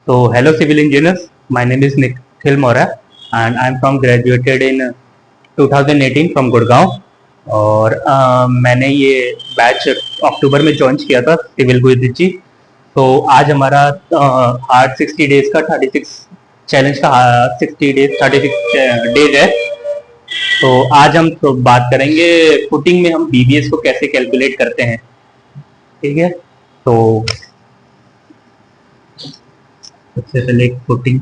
Hello civil engineers, my name is Nikhil Mora and I am from graduated in 2018 from Gurgaon और मैंने ये batch अक्टूबर में join किया था सिविल गुरुजी जी। तो आज हमारा हार्ड 60 डेज का 36 चैलेंज का 60 डेज 36 डेज है। तो आज हम तो बात करेंगे फुटिंग में हम बीबीएस को कैसे कैलकुलेट करते हैं। ठीक है, तो सबसे पहले एक फुटिंग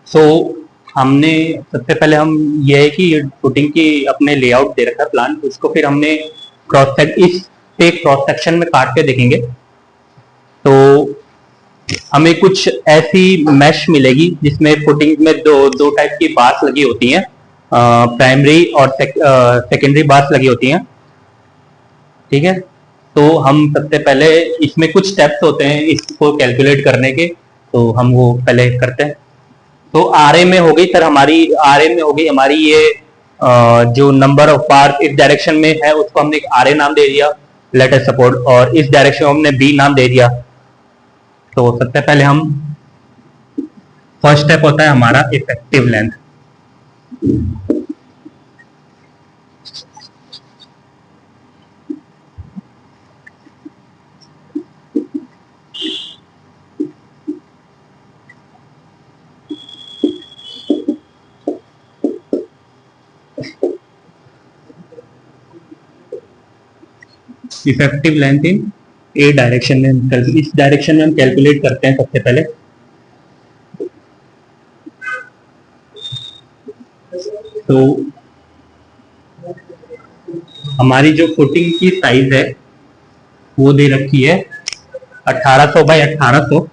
तो हमने सबसे पहले हम ये है कि फुटिंग की अपने लेआउट दे रखा है प्लान, उसको फिर हमने इस पे क्रॉस सेक्शन में काट के देखेंगे तो हमें कुछ ऐसी मैश मिलेगी जिसमें फुटिंग में दो दो टाइप की बार्स लगी होती हैं, प्राइमरी और सेकेंडरी बार्स लगी होती हैं। ठीक है, तो हम सबसे पहले इसमें कुछ स्टेप्स होते हैं इसको कैलकुलेट करने के, तो हम वो पहले करते हैं। तो आर ए में हो गई सर हमारी, आर ए में हो गई हमारी ये जो नंबर ऑफ बार इस डायरेक्शन में है उसको हमने आर ए नाम दे दिया, लेट अस सपोर्ट, और इस डायरेक्शन में हमने बी नाम दे दिया। तो सबसे पहले हम फर्स्ट स्टेप होता है हमारा effective length. Effective length in A direction में, इस डायरेक्शन में हम कैलकुलेट करते हैं सबसे पहले। तो हमारी जो फुटिंग की साइज है वो दे रखी है 1800 बाई 1800।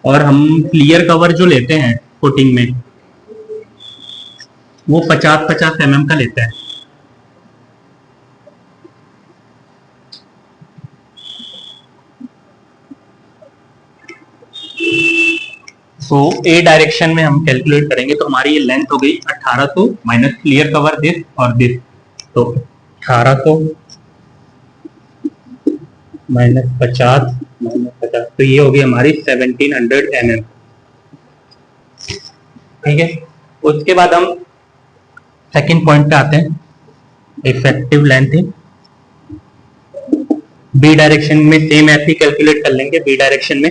और हम क्लियर कवर जो लेते हैं फुटिंग में वो 50-50 mm का लेता है। सो ए डायरेक्शन में हम कैलकुलेट करेंगे तो हमारी ये लेंथ हो गई 1800 माइनस क्लियर कवर दिस और दिस, तो 1800 माइनस 50 तो ये होगी हमारी 1700 mm। ठीक है, उसके बाद हम सेकंड पॉइंट पे आते हैं, effective length in B direction में। सेम ऐसे ही कैलकुलेट कर लेंगे बी डायरेक्शन में।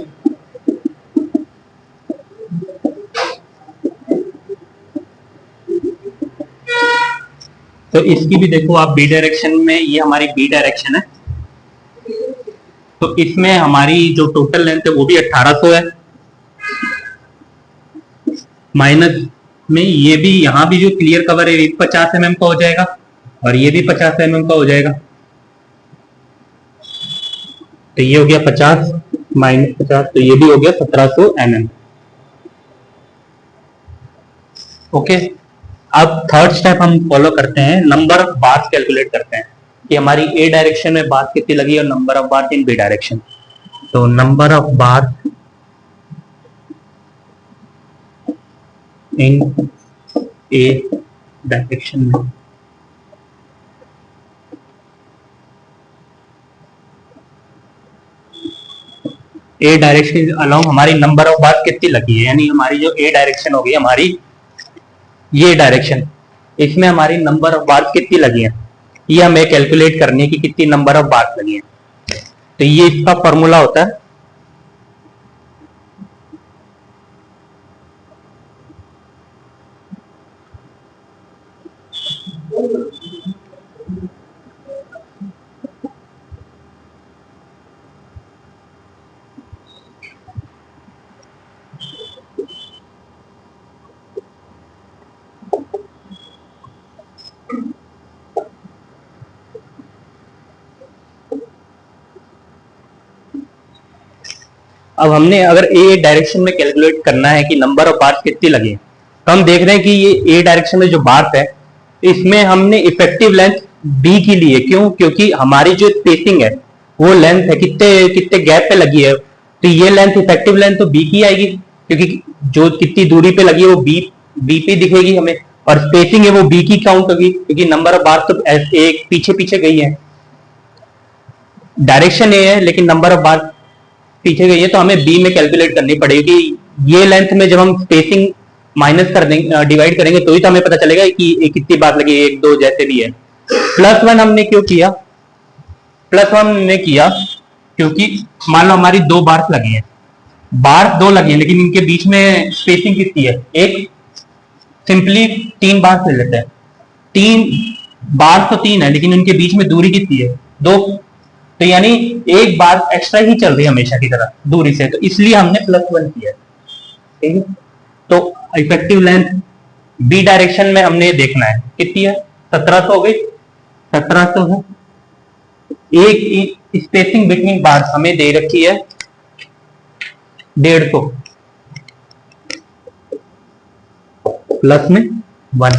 तो इसकी भी देखो आप बी डायरेक्शन में, ये हमारी बी डायरेक्शन है, तो इसमें हमारी जो टोटल लेंथ है वो भी 1800 है। माइनस में ये भी, यहाँ भी जो क्लियर कवर है 50 mm का हो जाएगा और ये भी 50 mm का हो जाएगा। तो ये हो गया 50 माइनस 50, तो ये भी हो गया 1700 mm। ओके, अब थर्ड स्टेप हम फॉलो करते हैं, नंबर ऑफ बार्स कैलकुलेट करते हैं कि हमारी ए डायरेक्शन में बार्स कितनी लगी और number of bars in B direction. तो number of bars in A direction में, ए डायरेक्शन अलोंग हमारी नंबर ऑफ बार्स कितनी लगी है, यानी हमारी जो ए डायरेक्शन होगी हमारी ये डायरेक्शन, इसमें हमारी नंबर ऑफ बार्स कितनी लगी है ये हमें कैलकुलेट करनी है कि कितनी नंबर ऑफ बार्स लगी है। तो ये इसका फॉर्मूला होता है अब हमने अगर ए डायरेक्शन में कैलकुलेट करना है कि नंबर ऑफ बार्स कितनी लगे, तो हम देख रहे हैं कि ये ए डायरेक्शन में जो बार्स है इसमें हमने इफेक्टिव लेंथ बी की ली है। क्यों? क्योंकि हमारी जो स्पेसिंग है वो लेंथ है कितने कितने गैप पे लगी है, तो ये लेंथ इफेक्टिव लेंथ तो बी की आएगी, क्योंकि जो कितनी दूरी पे लगी है वो बी पे दिखेगी हमें, और स्पेसिंग है वो बी की काउंट होगी, क्योंकि नंबर ऑफ बार्स तो एक पीछे पीछे गई है, डायरेक्शन ए है लेकिन नंबर ऑफ बार पीछे गई है, तो हमें बी में कैलकुलेट करनी पड़ेगी। ये लेंथ में जब हम स्पेसिंग माइनस कर देंगे, डिवाइड करेंगे, तो ही तो हमें पता चलेगा कि कितनी बार लगी, एक दो जैसे भी है। +1 हमने क्यों किया? +1 हमने किया क्योंकि मान लो हमारी 2 बार्स लगी है, बार्स 2 लगी है लेकिन इनके बीच में स्पेसिंग कितनी है, एक, सिंपली 3 बार्स ले लेते हैं, 3 बार्स तो 3 है लेकिन उनके बीच में दूरी कितनी है, 2, तो यानी एक बार एक्स्ट्रा ही चल रही है हमेशा की तरह दूरी से, तो इसलिए हमने +1 किया। ठीक है, तो इफेक्टिव लेंथ बी डायरेक्शन में हमने देखना है कितनी है, 1700 हो गई, 1700 है। एक स्पेसिंग बिटवीन बार्स हमें दे रखी है 150 प्लस में 1।